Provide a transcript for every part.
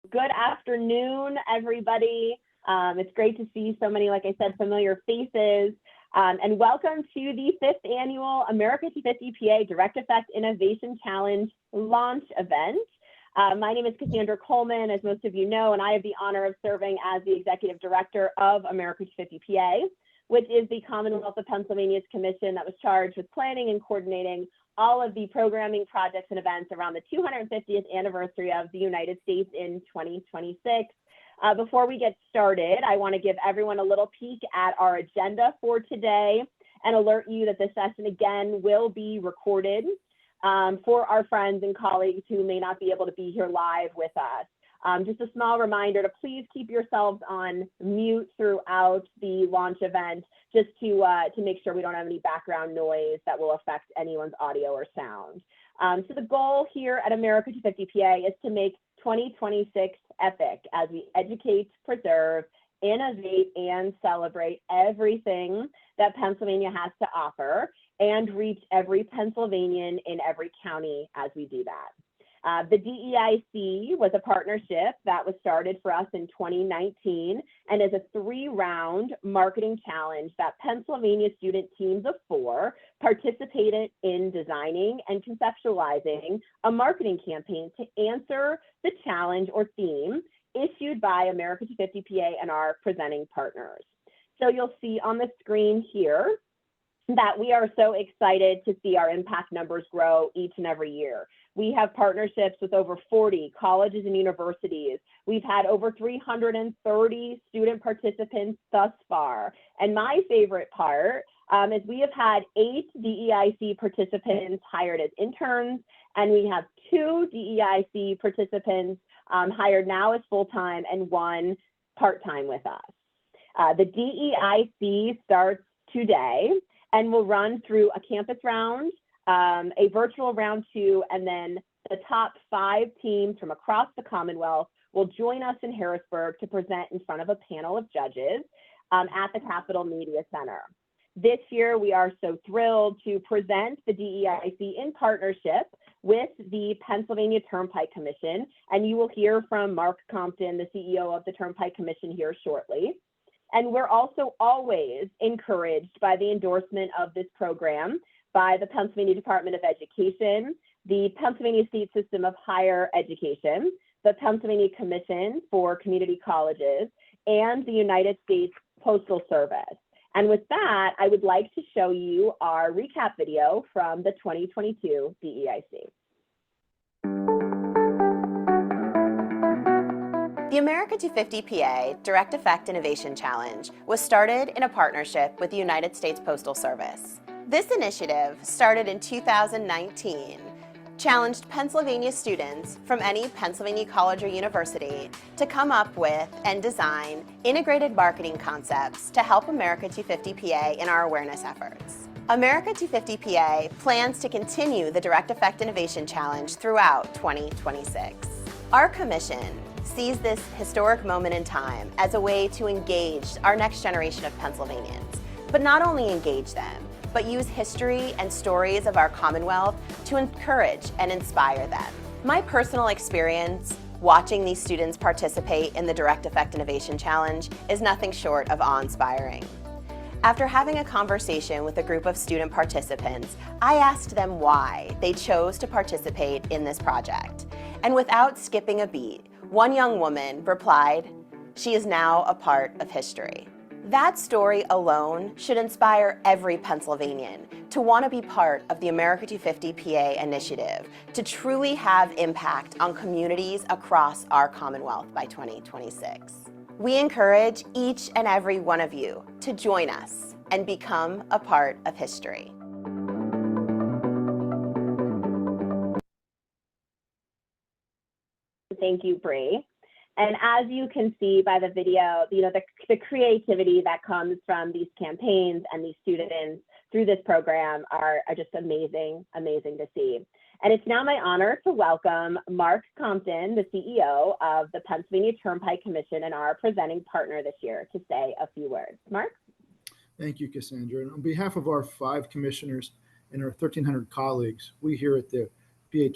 Good afternoon, everybody. It's great to see so many, like I said, familiar faces. And welcome to the 5th annual America250PA Direct Effect Innovation Challenge launch event. My name is Cassandra Coleman, as most of you know, and I have the honor of serving as the Executive Director of America250PA, which is the Commonwealth of Pennsylvania's commission that was charged with planning and coordinating all of the programming projects and events around the 250th anniversary of the United States in 2026. Before we get started, I want to give everyone a little peek at our agenda for today and alert you that this session again will be recorded for our friends and colleagues who may not be able to be here live with us. Just a small reminder to please keep yourselves on mute throughout the launch event, just to make sure we don't have any background noise that will affect anyone's audio or sound. So the goal here at America250PA is to make 2026 epic as we educate, preserve, innovate, and celebrate everything that Pennsylvania has to offer and reach every Pennsylvanian in every county as we do that. The DEIC was a partnership that was started for us in 2019 and is a 3-round marketing challenge that Pennsylvania student teams of 4 participated in designing and conceptualizing a marketing campaign to answer the challenge or theme issued by America250PA and our presenting partners. So you'll see on the screen here that we are so excited to see our impact numbers grow each and every year. We have partnerships with over 40 colleges and universities. We've had over 330 student participants thus far. And my favorite part is we have had 8 DEIC participants hired as interns, and we have 2 DEIC participants hired now as full-time and 1 part-time with us. The DEIC starts today and will run through a campus round, a virtual round 2, and then the top 5 teams from across the Commonwealth will join us in Harrisburg to present in front of a panel of judges at the Capitol Media Center. This year, we are so thrilled to present the DEIC in partnership with the Pennsylvania Turnpike Commission, and you will hear from Mark Compton, the CEO of the Turnpike Commission, here shortly. And we're also always encouraged by the endorsement of this program by the Pennsylvania Department of Education, the Pennsylvania State System of Higher Education, the Pennsylvania Commission for Community Colleges, and the United States Postal Service. And with that, I would like to show you our recap video from the 2022 DEIC. The America250PA Direct Effect Innovation Challenge was started in a partnership with the United States Postal Service. This initiative, started in 2019, challenged Pennsylvania students from any Pennsylvania college or university to come up with and design integrated marketing concepts to help America250PA in our awareness efforts. America250PA plans to continue the Direct Effect Innovation Challenge throughout 2026. Our commission sees this historic moment in time as a way to engage our next generation of Pennsylvanians, but not only engage them, but use history and stories of our Commonwealth to encourage and inspire them. My personal experience watching these students participate in the Direct Effect Innovation Challenge is nothing short of awe-inspiring. After having a conversation with a group of student participants, I asked them why they chose to participate in this project. And without skipping a beat, one young woman replied, "She is now a part of history." That story alone should inspire every Pennsylvanian to want to be part of the America250PA initiative to truly have impact on communities across our Commonwealth by 2026. We encourage each and every one of you to join us and become a part of history. Thank you, Bree. And as you can see by the video, the creativity that comes from these campaigns and these students through this program are just amazing, amazing to see. And it's now my honor to welcome Mark Compton, the CEO of the Pennsylvania Turnpike Commission and our presenting partner this year, to say a few words. Mark? Thank you, Cassandra. And on behalf of our 5 commissioners and our 1,300 colleagues, we here at the PA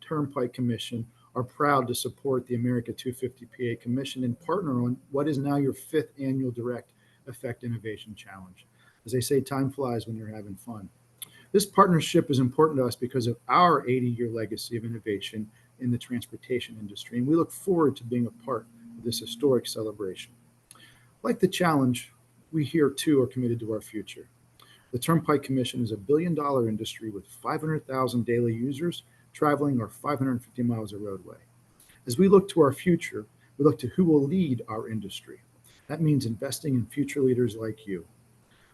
Turnpike Commission are proud to support the America250PA Commission and partner on what is now your 5th annual Direct Effect Innovation Challenge. As they say, time flies when you're having fun. This partnership is important to us because of our 80-year legacy of innovation in the transportation industry, and we look forward to being a part of this historic celebration. Like the challenge, we here too are committed to our future. The Turnpike Commission is a billion-dollar industry with 500,000 daily users traveling our 550 miles of roadway. As we look to our future, we look to who will lead our industry. That means investing in future leaders like you.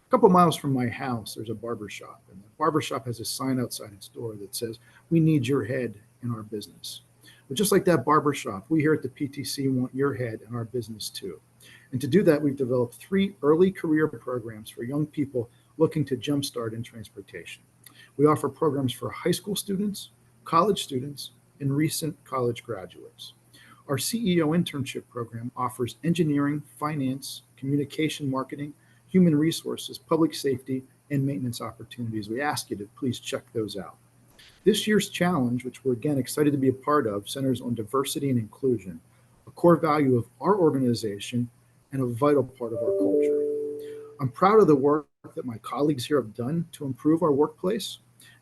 A couple miles from my house, there's a barber shop, and the barber shop has a sign outside its door that says, "We need your head in our business." But just like that barber shop, we here at the PTC want your head in our business too. And to do that, we've developed 3 early career programs for young people looking to jumpstart in transportation. We offer programs for high school students, college students, and recent college graduates. Our CEO internship program offers engineering, finance, communication, marketing, human resources, public safety, and maintenance opportunities. We ask you to please check those out. This year's challenge, which we're again excited to be a part of, centers on diversity and inclusion, a core value of our organization and a vital part of our culture. I'm proud of the work that my colleagues here have done to improve our workplace,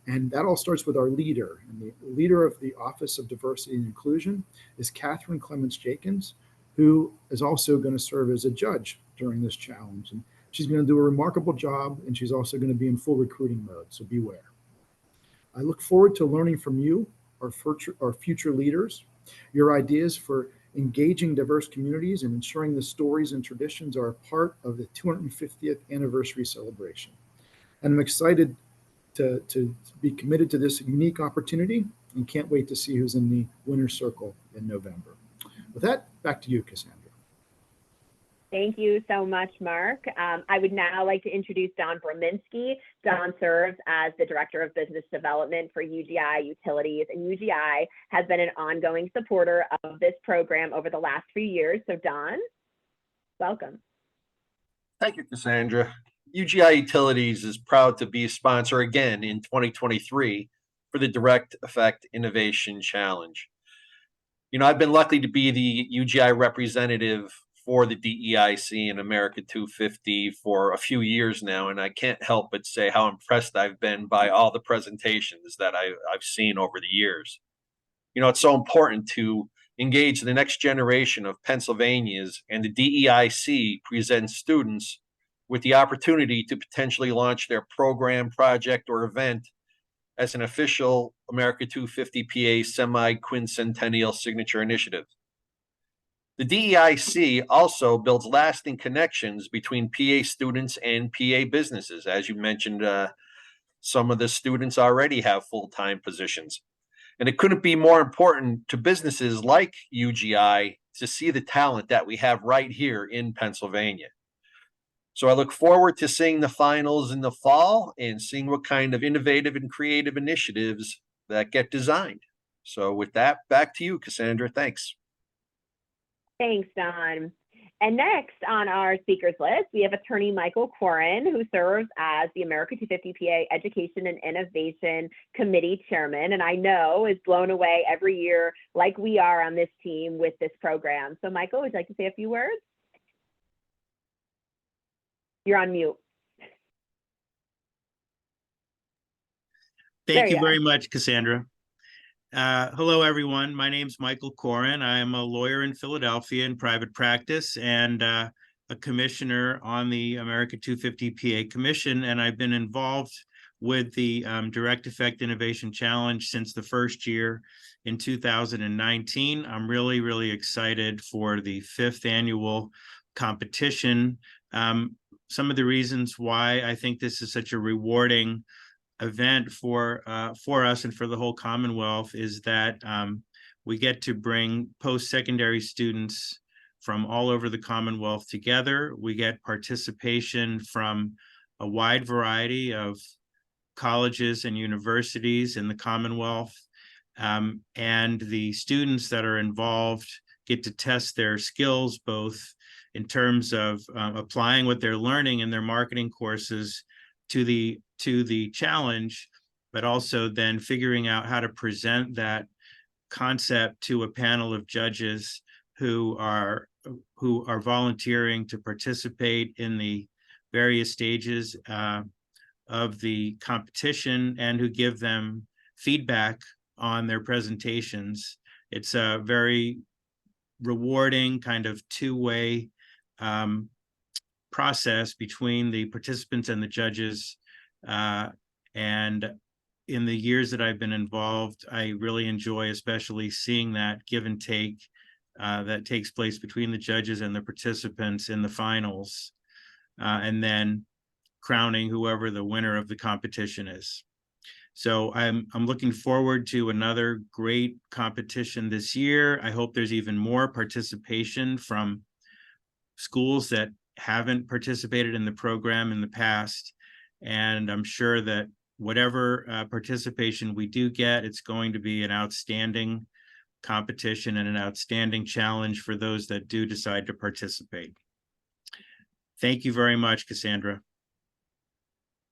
and that all starts with our leader. And the leader of the Office of Diversity and Inclusion is Catherine Clements-Jenkins, who is also going to serve as a judge during this challenge. And she's going to do a remarkable job, and she's also going to be in full recruiting mode, so beware. I look forward to learning from you, our future leaders, your ideas for engaging diverse communities and ensuring the stories and traditions are a part of the 250th anniversary celebration. And I'm excited to be committed to this unique opportunity and can't wait to see who's in the winner's circle in November. With that, back to you, Cassandra. Thank you so much, Mark. I would now like to introduce Don Brominski. Don serves as the Director of Business Development for UGI Utilities, and UGI has been an ongoing supporter of this program over the last few years. So Don, welcome. Thank you, Cassandra. UGI Utilities is proud to be a sponsor again in 2023 for the Direct Effect Innovation Challenge. You know, I've been lucky to be the UGI representative for the DEIC and America 250 for a few years now, and I can't help but say how impressed I've been by all the presentations that I've seen over the years. You know, it's so important to engage the next generation of Pennsylvanians, and the DEIC presents students with the opportunity to potentially launch their program, project, or event as an official America 250PA semi-quincentennial signature initiative. The DEIC also builds lasting connections between PA students and PA businesses. As you mentioned, some of the students already have full-time positions. And it couldn't be more important to businesses like UGI to see the talent that we have right here in Pennsylvania. So I look forward to seeing the finals in the fall and seeing what kind of innovative and creative initiatives that get designed. So with that, back to you, Cassandra. Thanks. Thanks, Don. And next on our speakers list, we have Attorney Michael Corin, who serves as the America 250PA Education and Innovation Committee Chairman, and I know is blown away every year like we are on this team with this program. So Michael, would you like to say a few words? You're on mute. Thank you very much, Cassandra. Hello, everyone. My name's Michael Corin. I am a lawyer in Philadelphia in private practice and a commissioner on the America 250PA Commission, and I've been involved with the Direct Effect Innovation Challenge since the first year in 2019. I'm really, really excited for the 5th annual competition. Some of the reasons why I think this is such a rewarding event for us and for the whole Commonwealth is that we get to bring post-secondary students from all over the Commonwealth together. We get participation from a wide variety of colleges and universities in the Commonwealth, and the students that are involved get to test their skills both in terms of applying what they're learning in their marketing courses to the challenge, but also then figuring out how to present that concept to a panel of judges who are volunteering to participate in the various stages of the competition and who give them feedback on their presentations. It's a very rewarding kind of two-way process between the participants and the judges. And in the years that I've been involved, I really enjoy especially seeing that give and take that takes place between the judges and the participants in the finals, and then crowning whoever the winner of the competition is. So I'm looking forward to another great competition this year. I hope there's even more participation from schools that haven't participated in the program in the past. And I'm sure that whatever participation we do get, it's going to be an outstanding competition and an outstanding challenge for those that do decide to participate. Thank you very much, Cassandra.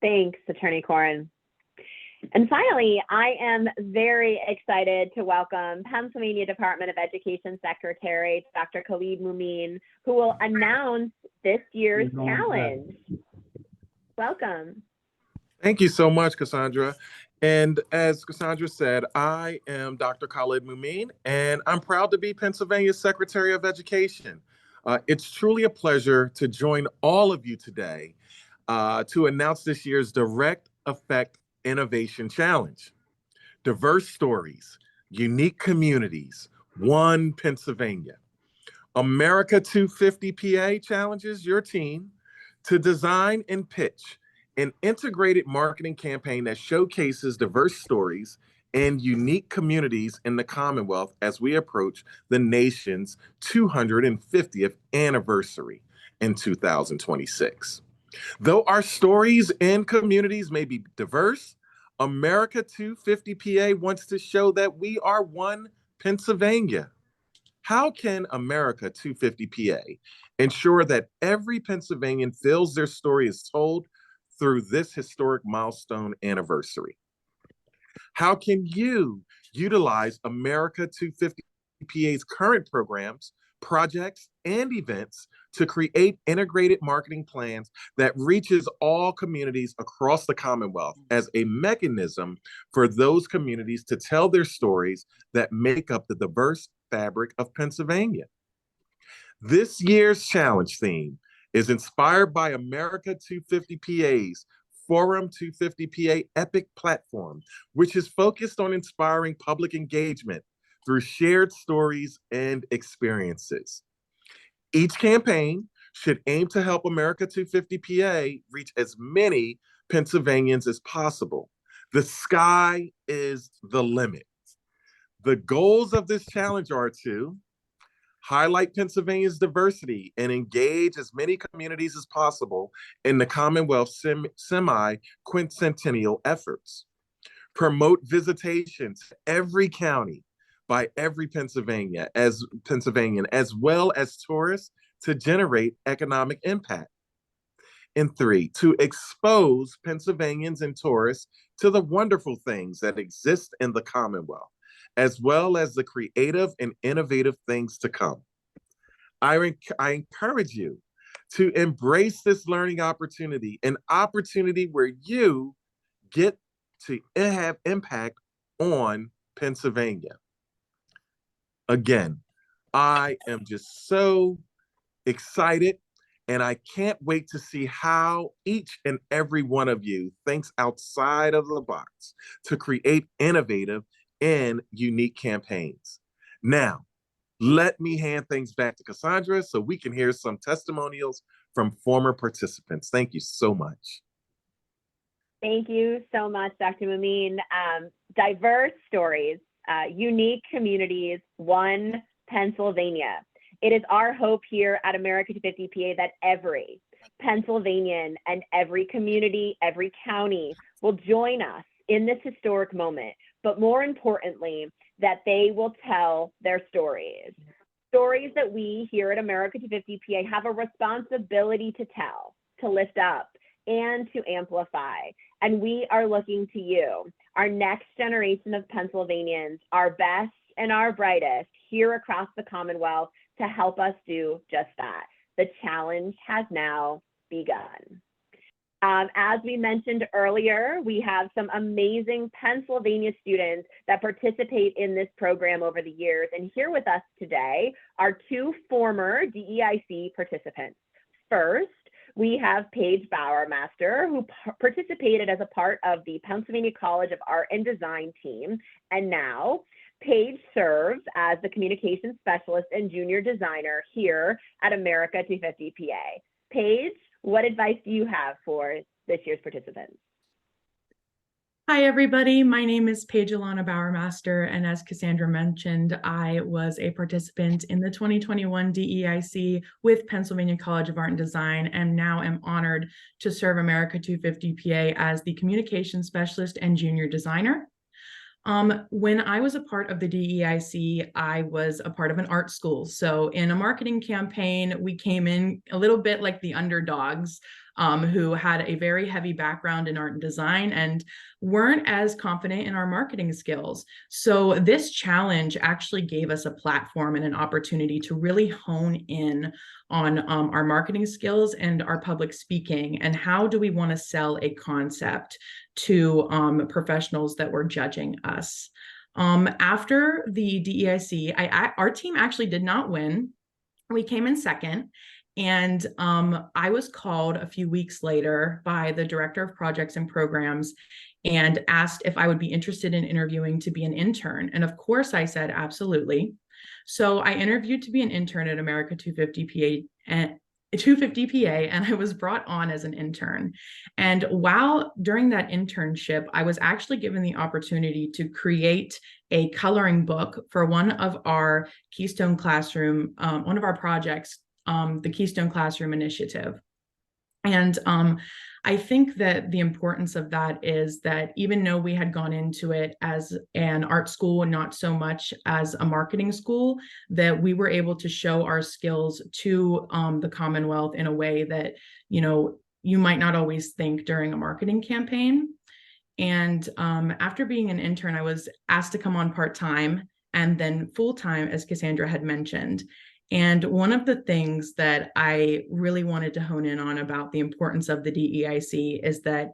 Thanks, Attorney Corin. And finally, I am very excited to welcome Pennsylvania Department of Education Secretary, Dr. Khalid Mumin, who will announce this year's challenge. Welcome. Thank you so much, Cassandra. And as Cassandra said, I am Dr. Khalid Mumin, and I'm proud to be Pennsylvania's Secretary of Education. It's truly a pleasure to join all of you today to announce this year's Direct Effect Innovation Challenge. Diverse stories, unique communities, one Pennsylvania. America250PA challenges your team to design and pitch an integrated marketing campaign that showcases diverse stories and unique communities in the Commonwealth as we approach the nation's 250th anniversary in 2026. Though our stories and communities may be diverse, America250PA wants to show that we are one Pennsylvania. How can America250PA ensure that every Pennsylvanian feels their story is told through this historic milestone anniversary? How can you utilize America250PA's current programs, projects, and events to create integrated marketing plans that reaches all communities across the Commonwealth as a mechanism for those communities to tell their stories that make up the diverse fabric of Pennsylvania? This year's challenge theme is inspired by America250PA's Forum 250PA Epic platform, which is focused on inspiring public engagement through shared stories and experiences. Each campaign should aim to help America250PA reach as many Pennsylvanians as possible. The sky is the limit. The goals of this challenge are to highlight Pennsylvania's diversity and engage as many communities as possible in the Commonwealth's semi-quincentennial efforts. Promote visitation to every county by every Pennsylvanian, as well as tourists to generate economic impact. And 3, to expose Pennsylvanians and tourists to the wonderful things that exist in the Commonwealth, as well as the creative and innovative things to come. I encourage you to embrace this learning opportunity, an opportunity where you get to have impact on Pennsylvania. Again, I am just so excited, and I can't wait to see how each and every one of you thinks outside of the box to create innovative and unique campaigns. Now, let me hand things back to Cassandra so we can hear some testimonials from former participants. Thank you so much. Thank you so much, Dr. Mumin. Diverse stories, unique communities, one Pennsylvania. It is our hope here at America250PA that every Pennsylvanian and every community, every county will join us in this historic moment, but more importantly, that they will tell their stories. Stories that we here at America250PA have a responsibility to tell, to lift up, and to amplify. And we are looking to you, our next generation of Pennsylvanians, our best and our brightest here across the Commonwealth to help us do just that. The challenge has now begun. As we mentioned earlier, we have some amazing Pennsylvania students that participate in this program over the years. And here with us today are two former DEIC participants. First, we have Paige Bowermaster, who participated as a part of the Pennsylvania College of Art and Design team. And now Paige serves as the communications specialist and junior designer here at America250PA. Paige, what advice do you have for this year's participants? Hi, everybody. My name is Paige Alana Bowermaster, and as Cassandra mentioned, I was a participant in the 2021 DEIC with Pennsylvania College of Art and Design, and now am honored to serve America250PA as the communications specialist and junior designer. When I was a part of the DEIC, I was a part of an art school. So in a marketing campaign, we came in a little bit like the underdogs, who had a very heavy background in art and design and weren't as confident in our marketing skills. So this challenge actually gave us a platform and an opportunity to really hone in on our marketing skills and our public speaking, and how do we want to sell a concept to professionals that were judging us. After the DEIC, our team actually did not win. We came in second. And I was called a few weeks later by the director of projects and programs and asked if I would be interested in interviewing to be an intern. And of course I said, absolutely. So I interviewed to be an intern at America250PA and I was brought on as an intern. And during that internship, I was actually given the opportunity to create a coloring book for one of our Keystone Classroom, one of our projects, the Keystone Classroom Initiative. And I think that the importance of that is that even though we had gone into it as an art school and not so much as a marketing school, that we were able to show our skills to the Commonwealth in a way that, you might not always think during a marketing campaign. And after being an intern, I was asked to come on part-time and then full-time, as Cassandra had mentioned. And one of the things that I really wanted to hone in on about the importance of the DEIC is that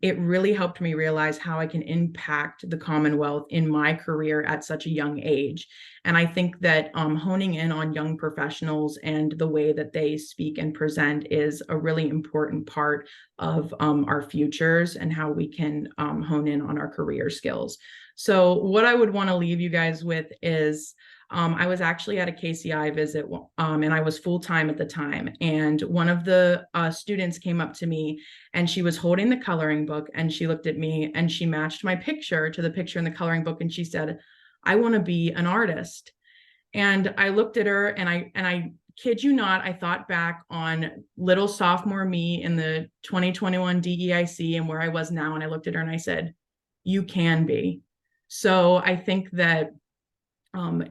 it really helped me realize how I can impact the Commonwealth in my career at such a young age. And I think that honing in on young professionals and the way that they speak and present is a really important part of our futures and how we can hone in on our career skills. So what I would want to leave you guys with is, I was actually at a KCI visit and I was full-time at the time. And one of the students came up to me and she was holding the coloring book and she looked at me and she matched my picture to the picture in the coloring book. And she said, I want to be an artist. And I looked at her and I kid you not, I thought back on little sophomore me in the 2021 DEIC and where I was now. And I looked at her and I said, you can be. So I think that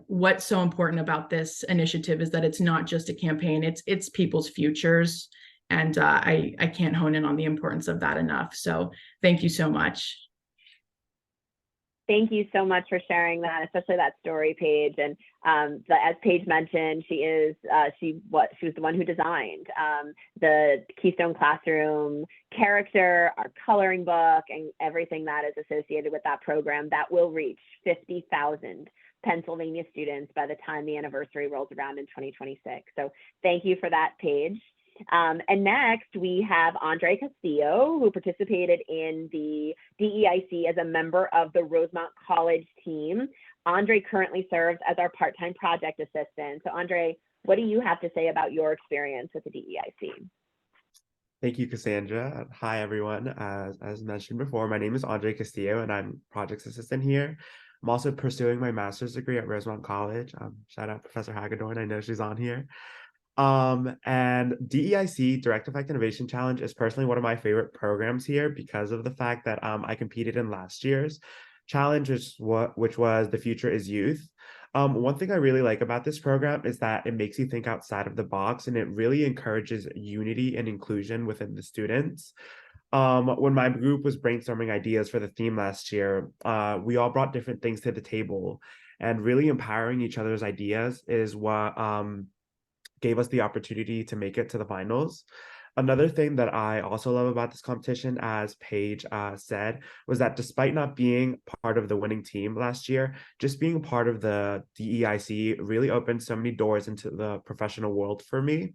what's so important about this initiative is that it's not just a campaign, it's people's futures. And I can't hone in on the importance of that enough. So thank you so much. Thank you so much for sharing that, especially that story, Paige. And as Paige mentioned, she was the one who designed the Keystone Classroom character, our coloring book, and everything that is associated with that program that will reach 50,000 Pennsylvania students by the time the anniversary rolls around in 2026. So thank you for that, Paige. And next we have Andre Castillo, who participated in the DEIC as a member of the Rosemont College team. Andre currently serves as our part-time project assistant. So Andre, what do you have to say about your experience with the DEIC? Thank you, Cassandra. Hi, everyone. As mentioned before, my name is Andre Castillo, and I'm project assistant here. I'm also pursuing my master's degree at Rosemont College. Shout out Professor Hagedorn. I know she's on here. And DEIC, Direct Effect Innovation Challenge, is personally one of my favorite programs here because of the fact that I competed in last year's challenge, which was The Future is Youth. One thing I really like about this program is that it makes you think outside of the box and it really encourages unity and inclusion within the students. When my group was brainstorming ideas for the theme last year, we all brought different things to the table. and really empowering each other's ideas is what gave us the opportunity to make it to the finals. Another thing that I also love about this competition, as Paige said, was that despite not being part of the winning team last year, just being part of the DEIC really opened so many doors into the professional world for me.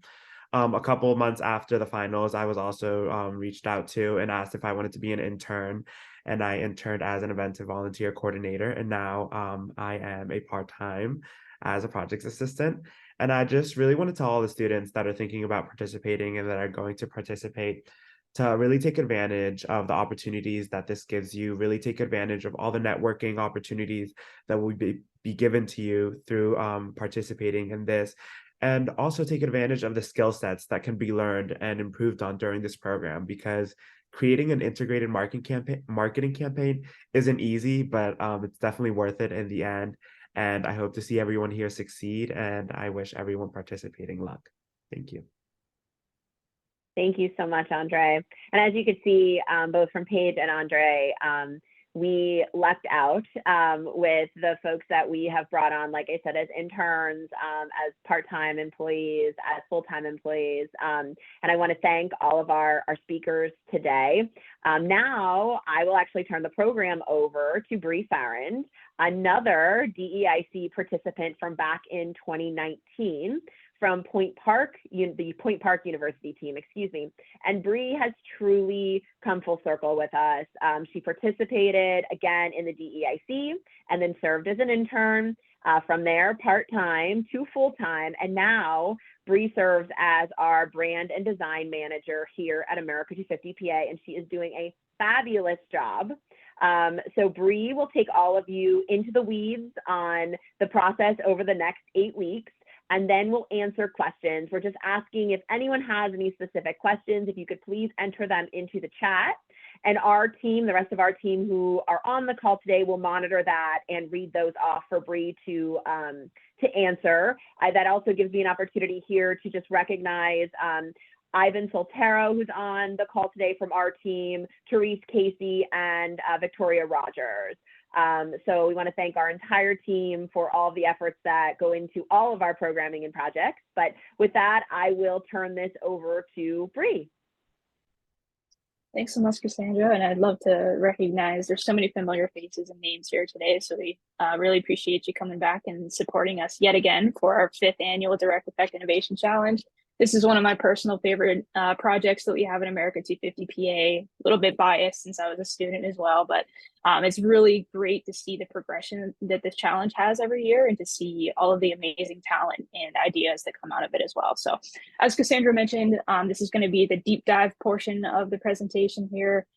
A couple of months after the finals, I was also reached out to and asked if I wanted to be an intern, and I interned as an event and volunteer coordinator, and now I am a part-time as a projects assistant. And I just really want to tell all the students that are thinking about participating and that are going to participate to really take advantage of the opportunities that this gives you, really take advantage of all the networking opportunities that will be given to you through participating in this, and also take advantage of the skill sets that can be learned and improved on during this program, because creating an integrated marketing campaign isn't easy, but it's definitely worth it in the end. And I hope to see everyone here succeed, and I wish everyone participating luck. Thank you. Thank you so much, Andre. And as you could see, both from Paige and Andre, we lucked out with the folks that we have brought on, like I said, as interns, as part-time employees, as full-time employees. And I want to thank all of our speakers today. Now I will actually turn the program over to Bree Farrand, another DEIC participant from back in 2019. From the Point Park University team, excuse me. And Bree has truly come full circle with us. She participated again in the DEIC and then served as an intern, from there part-time to full-time. And now Bree serves as our brand and design manager here at America250PA, and she is doing a fabulous job. So Bree will take all of you into the weeds on the process over the next 8 weeks. And then we'll answer questions. We're just asking if anyone has any specific questions, if you could please enter them into the chat. And our team, the rest of our team who are on the call today, will monitor that and read those off for Bree to answer. That also gives me an opportunity here to just recognize Ivan Soltero, who's on the call today from our team, Therese Casey, and Victoria Rogers. So we want to thank our entire team for all of the efforts that go into all of our programming and projects. But with that, I will turn this over to Bree. Thanks so much, Cassandra. And I'd love to recognize there's so many familiar faces and names here today. So we really appreciate you coming back and supporting us yet again for our 5th annual Direct Effect Innovation Challenge. This is one of my personal favorite projects that we have in America250PA, a little bit biased since I was a student as well, but it's really great to see the progression that this challenge has every year and to see all of the amazing talent and ideas that come out of it as well. So as Cassandra mentioned, this is going to be the deep dive portion of the presentation here.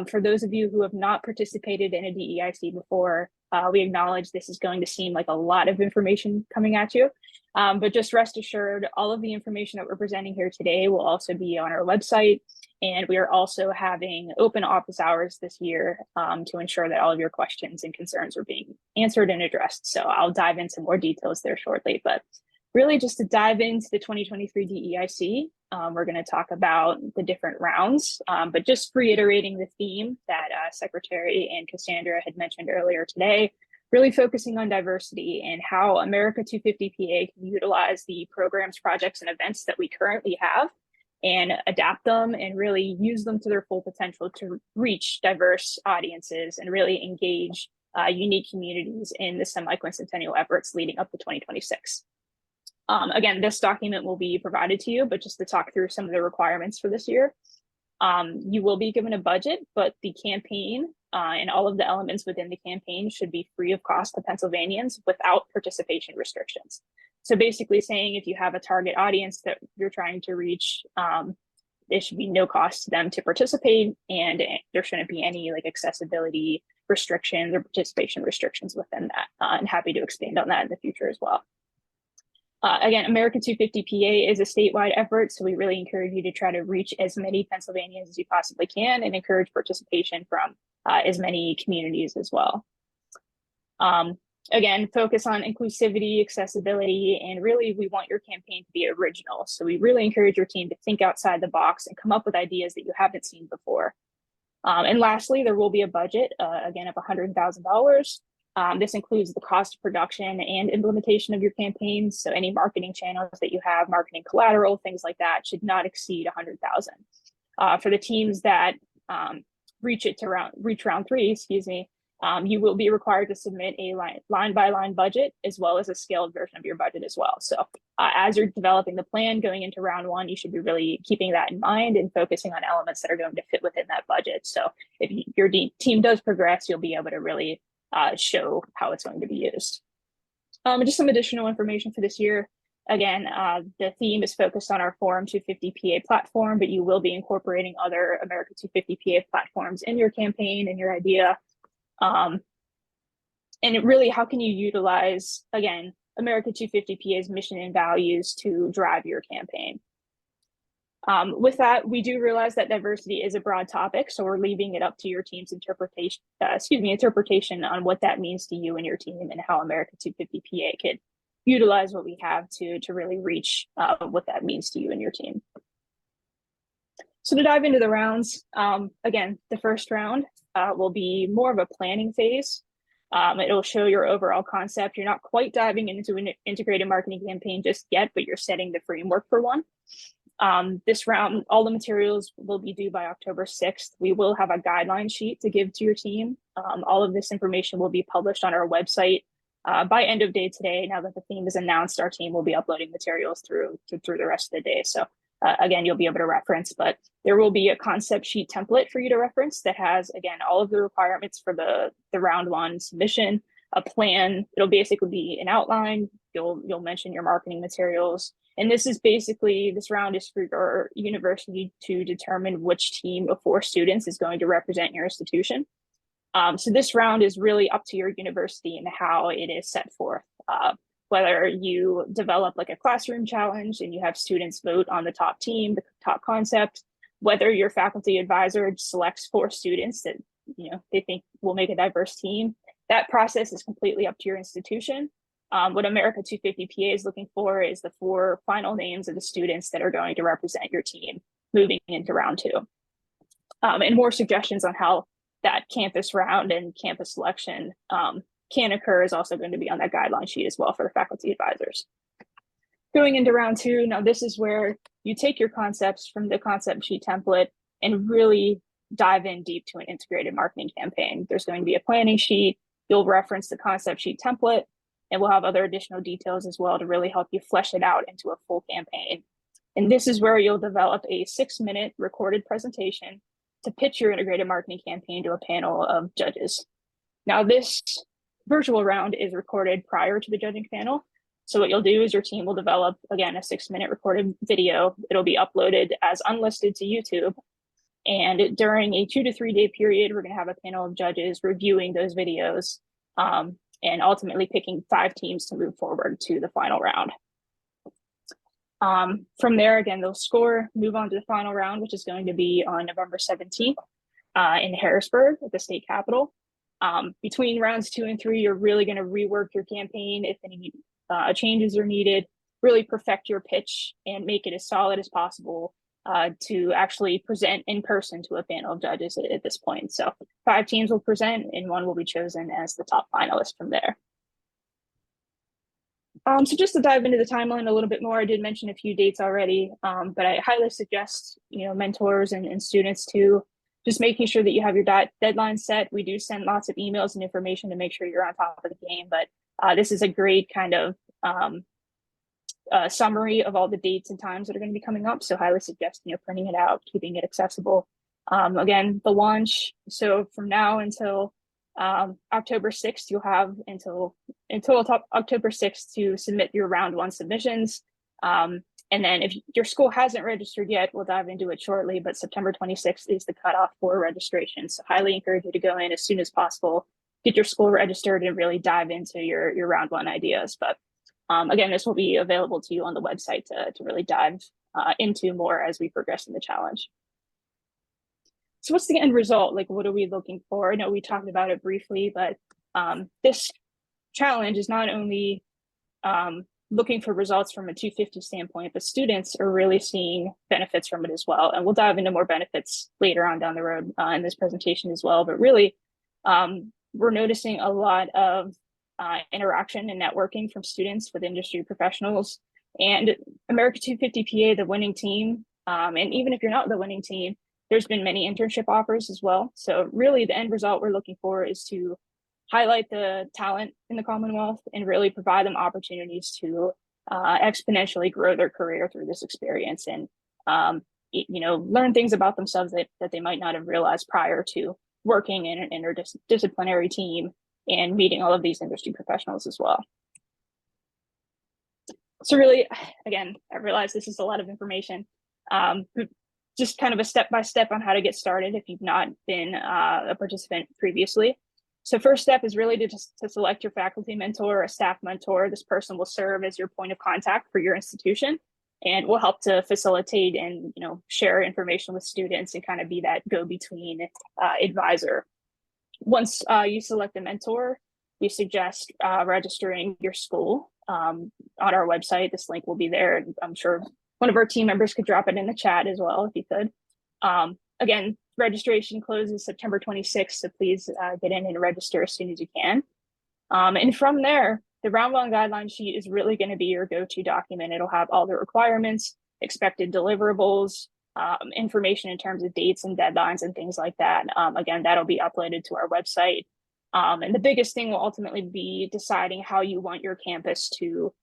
For those of you who have not participated in a DEIC before, we acknowledge this is going to seem like a lot of information coming at you. But just rest assured, all of the information that we're presenting here today will also be on our website. And we are also having open office hours this year to ensure that all of your questions and concerns are being answered and addressed. So I'll dive into more details there shortly. But really just to dive into the 2023 DEIC, we're going to talk about the different rounds, but just reiterating the theme that Secretary and Cassandra had mentioned earlier today, really focusing on diversity and how America250PA can utilize the programs, projects, and events that we currently have and adapt them and really use them to their full potential to reach diverse audiences and really engage unique communities in the semi-quincentennial efforts leading up to 2026. Again, this document will be provided to you, but just to talk through some of the requirements for this year. You will be given a budget, but the campaign and all of the elements within the campaign should be free of cost to Pennsylvanians without participation restrictions. So basically saying if you have a target audience that you're trying to reach, there should be no cost to them to participate, and there shouldn't be any like accessibility restrictions or participation restrictions within that. And happy to expand on that in the future as well. Again, America250PA is a statewide effort, so we really encourage you to try to reach as many Pennsylvanians as you possibly can and encourage participation from as many communities as well. Again, focus on inclusivity, accessibility, and really we want your campaign to be original. So we really encourage your team to think outside the box and come up with ideas that you haven't seen before. And lastly, there will be a budget, again, of $100,000. This includes the cost of production and implementation of your campaigns. So any marketing channels that you have, marketing collateral, things like that, should not exceed 100,000. For the teams that reach round three, excuse me, you will be required to submit a line by line budget, as well as a scaled version of your budget as well. So as you're developing the plan going into round one, you should be really keeping that in mind and focusing on elements that are going to fit within that budget. So if your team does progress, you'll be able to really show how it's going to be used. Just some additional information for this year. Again, the theme is focused on our Forum 250PA platform, but you will be incorporating other America 250PA platforms in your campaign and your idea. And it really, how can you utilize, again, America 250PA's mission and values to drive your campaign? With that, we do realize that diversity is a broad topic, so we're leaving it up to your team's interpretation on what that means to you and your team, and how America 250PA could utilize what we have to really reach what that means to you and your team. So to dive into the rounds, again, the first round will be more of a planning phase. It'll show your overall concept. You're not quite diving into an integrated marketing campaign just yet, but you're setting the framework for one. This round, all the materials will be due by October 6th. We will have a guideline sheet to give to your team. All of this information will be published on our website by end of day today. Now that the theme is announced, our team will be uploading materials through the rest of the day. So again, you'll be able to reference, but there will be a concept sheet template for you to reference that has, again, all of the requirements for the round one submission, a plan. It'll basically be an outline. You'll mention your marketing materials. And this round is for your university to determine which team of 4 students is going to represent your institution. So this round is really up to your university and how it is set forth. Whether you develop like a classroom challenge and you have students vote on the top team, the top concept, whether your faculty advisor selects 4 students that they think will make a diverse team, that process is completely up to your institution. What America 250PA is looking for is the 4 final names of the students that are going to represent your team moving into round 2. And more suggestions on how that campus round and campus selection can occur is also going to be on that guideline sheet as well for the faculty advisors. Going into round 2, now this is where you take your concepts from the concept sheet template and really dive in deep to an integrated marketing campaign. There's going to be a planning sheet. You'll reference the concept sheet template, and we'll have other additional details as well to really help you flesh it out into a full campaign. And this is where you'll develop a 6-minute recorded presentation to pitch your integrated marketing campaign to a panel of judges. Now, this virtual round is recorded prior to the judging panel. So what you'll do is your team will develop, again, a 6-minute recorded video. It'll be uploaded as unlisted to YouTube. And during a 2 to 3 day period, we're going to have a panel of judges reviewing those videos and ultimately picking 5 teams to move forward to the final round. From there, again, they'll score, move on to the final round, which is going to be on November 17th in Harrisburg at the state capitol. Between rounds 2 and 3, you're really going to rework your campaign if any changes are needed, really perfect your pitch and make it as solid as possible to actually present in person to a panel of judges at this point. So 5 teams will present and 1 will be chosen as the top finalist from there. So just to dive into the timeline a little bit more, I did mention a few dates already, but I highly suggest, mentors and students to just making sure that you have your deadline set. We do send lots of emails and information to make sure you're on top of the game, but this is a great kind of summary of all the dates and times that are going to be coming up. So highly suggest, printing it out, keeping it accessible. Again, the launch. So from now until October 6th, you'll have until October 6th to submit your round 1 submissions. And then if your school hasn't registered yet, we'll dive into it shortly, but September 26th is the cutoff for registration. So highly encourage you to go in as soon as possible, get your school registered and really dive into your round 1 ideas. But again, this will be available to you on the website to really dive into more as we progress in the challenge. So what's the end result? Like, what are we looking for? I know we talked about it briefly, but this challenge is not only looking for results from a 250 standpoint, but students are really seeing benefits from it as well. And we'll dive into more benefits later on down the road in this presentation as well. But really, we're noticing a lot of interaction and networking from students with industry professionals. And America 250 PA, the winning team, and even if you're not the winning team, there's been many internship offers as well. So really the end result we're looking for is to highlight the talent in the Commonwealth and really provide them opportunities to exponentially grow their career through this experience and learn things about themselves that they might not have realized prior to working in an interdisciplinary team and meeting all of these industry professionals as well. So really, again, I realize this is a lot of information, just kind of a step-by-step on how to get started if you've not been a participant previously. So first step is really to select your faculty mentor or a staff mentor. This person will serve as your point of contact for your institution and will help to facilitate and share information with students and kind of be that go-between advisor. Once you select a mentor, we suggest registering your school on our website. This link will be there, and I'm sure one of our team members could drop it in the chat as well if you could. Again, registration closes September 26th, so please get in and register as soon as you can. And from there, the round one guideline sheet is really going to be your go-to document. It'll have all the requirements, expected deliverables, information in terms of dates and deadlines and things like that. Again, that'll be uploaded to our website. And the biggest thing will ultimately be deciding how you want your campus to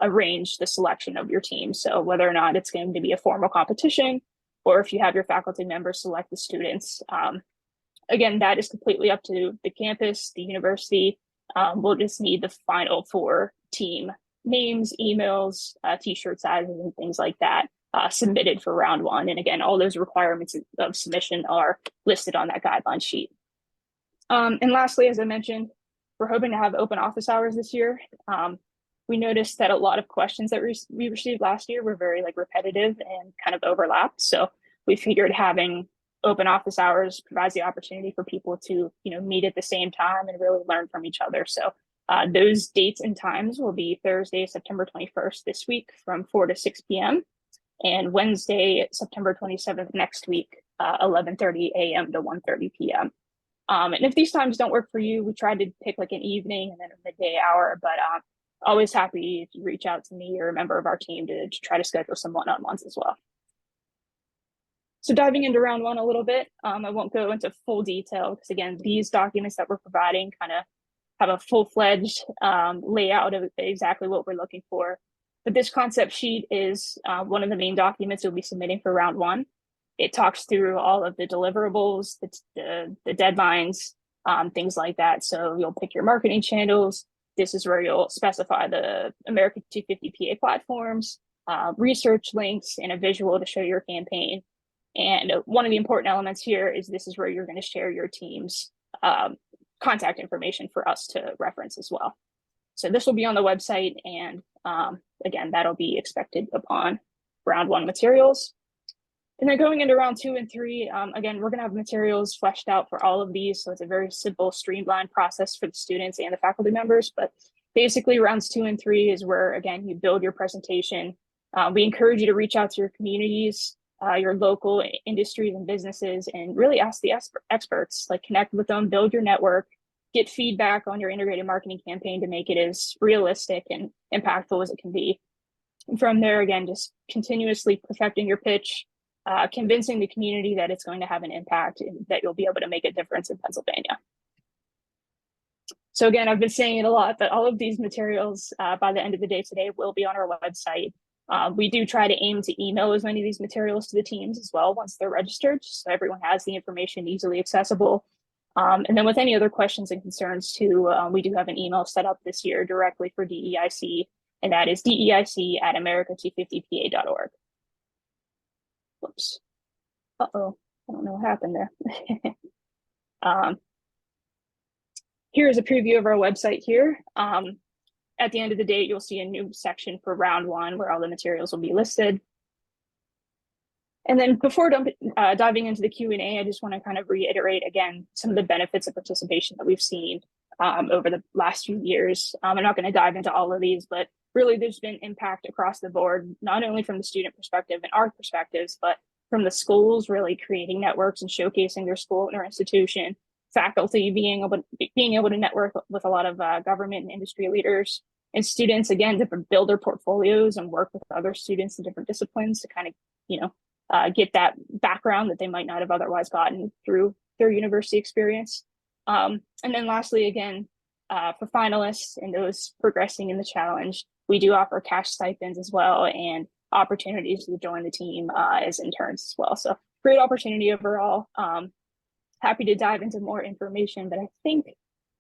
arrange the selection of your team. So whether or not it's going to be a formal competition, or if you have your faculty members select the students. Again, that is completely up to the campus, the university. We'll just need the final 4 team names, emails, t-shirt sizes, and things like that submitted for round one. And again, all those requirements of submission are listed on that guideline sheet. And lastly, as I mentioned, we're hoping to have open office hours this year. We noticed that a lot of questions that we received last year were very repetitive and kind of overlapped. So we figured having open office hours provides the opportunity for people to meet at the same time and really learn from each other. So those dates and times will be Thursday, September 21st this week from 4 to 6 p.m. and Wednesday, September 27th next week, 11:30 a.m. to 1:30 p.m. And if these times don't work for you, we tried to pick an evening and then a midday hour, but always happy if you reach out to me or a member of our team to try to schedule some one-on-ones as well. So diving into round one a little bit, I won't go into full detail because again, these documents that we're providing kind of have a full-fledged layout of exactly what we're looking for. But this concept sheet is one of the main documents you'll be submitting for round one. It talks through all of the deliverables, the deadlines, things like that. So you'll pick your marketing channels. This is where you'll specify the America 250 PA platforms, research links, and a visual to show your campaign. And one of the important elements here is this is where you're going to share your team's contact information for us to reference as well. So this will be on the website, and again, that'll be expected upon round one materials. And then going into round 2 and 3, again, we're going to have materials fleshed out for all of these. So it's a very simple, streamlined process for the students and the faculty members. But basically, rounds 2 and 3 is where, again, you build your presentation. We encourage you to reach out to your communities, your local industries and businesses, and really ask the experts, connect with them, build your network, get feedback on your integrated marketing campaign to make it as realistic and impactful as it can be. And from there, again, just continuously perfecting your pitch, convincing the community that it's going to have an impact and that you'll be able to make a difference in Pennsylvania. So again, I've been saying it a lot, but all of these materials by the end of the day today will be on our website. We do try to aim to email as many of these materials to the teams as well once they're registered, so everyone has the information easily accessible. And then with any other questions and concerns too, we do have an email set up this year directly for DEIC, and that is DEIC@America250PA.org. Whoops. Uh-oh, I don't know what happened there. Here's a preview of our website here. At the end of the day, you'll see a new section for round one where all the materials will be listed. And then before diving into the Q&A, I just want to kind of reiterate again some of the benefits of participation that we've seen over the last few years. I'm not going to dive into all of these, but really there's been impact across the board, not only from the student perspective and our perspectives, but from the schools really creating networks and showcasing their school and their institution faculty being able to network with a lot of government and industry leaders, and students, again, to build their portfolios and work with other students in different disciplines to kind of, get that background that they might not have otherwise gotten through their university experience. And then lastly, again, for finalists and those progressing in the challenge, we do offer cash stipends as well and opportunities to join the team as interns as well. So great opportunity overall. Happy to dive into more information, but I think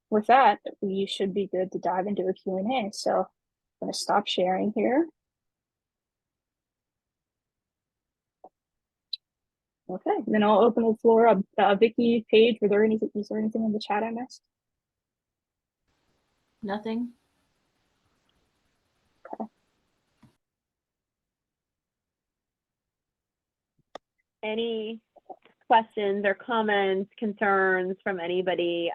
with that, we should be good to dive into a Q&A. So I'm going to stop sharing here. Okay, then I'll open the floor up. Vicky, Paige, is there anything in the chat I missed? Nothing. Okay. Any questions or comments, concerns from anybody?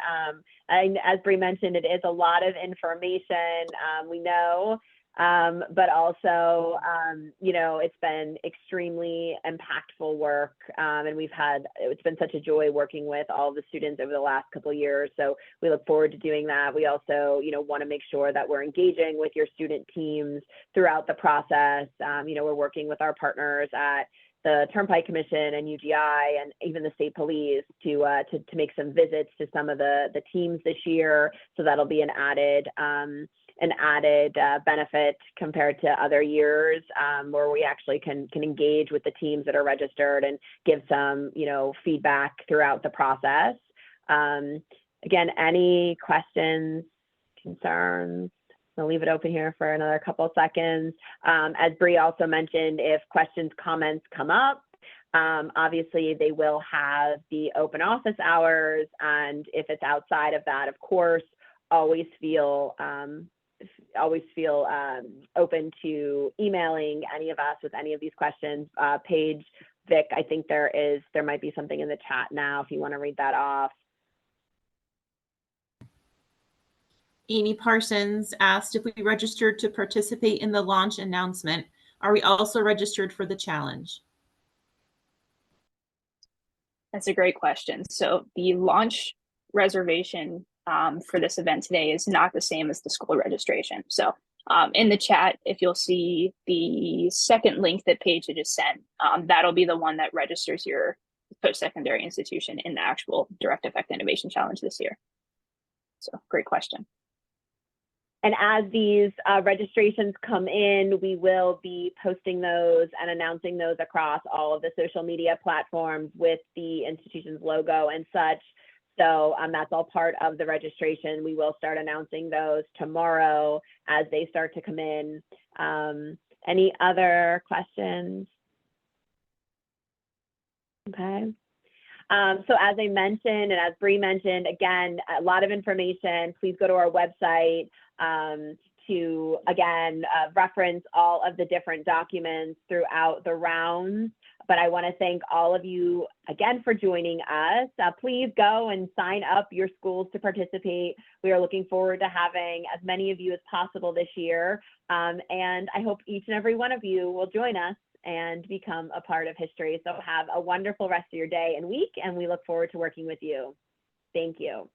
And as Bree mentioned, it is a lot of information, we know, but also, it's been extremely impactful work, and it's been such a joy working with all of the students over the last couple of years. So we look forward to doing that. We also, want to make sure that we're engaging with your student teams throughout the process. We're working with our partners at the Turnpike Commission and UGI and even the state police to make some visits to some of the teams this year. So that'll be an added benefit compared to other years, where we actually can engage with the teams that are registered and give some, feedback throughout the process. Again, any questions, concerns? I'll leave it open here for another couple of seconds. As Bree also mentioned, if questions, comments come up, obviously they will have the open office hours. And if it's outside of that, of course, always feel open to emailing any of us with any of these questions. Paige, Vic, I think there might be something in the chat now if you want to read that off. Amy Parsons asked if we registered to participate in the launch announcement. Are we also registered for the challenge? That's a great question. So the launch reservation for this event today is not the same as the school registration. So in the chat, if you'll see the second link that Paige had just sent, that'll be the one that registers your post-secondary institution in the actual Direct Effect Innovation Challenge this year. So great question. And as these registrations come in, we will be posting those and announcing those across all of the social media platforms with the institution's logo and such. So that's all part of the registration. We will start announcing those tomorrow as they start to come in. Any other questions? Okay. So as I mentioned, and as Bree mentioned, again, a lot of information. Please go to our website to, again, reference all of the different documents throughout the rounds. But I want to thank all of you again for joining us. Please go and sign up your schools to participate. We are looking forward to having as many of you as possible this year. And I hope each and every one of you will join us and become a part of history. So have a wonderful rest of your day and week, and we look forward to working with you. Thank you.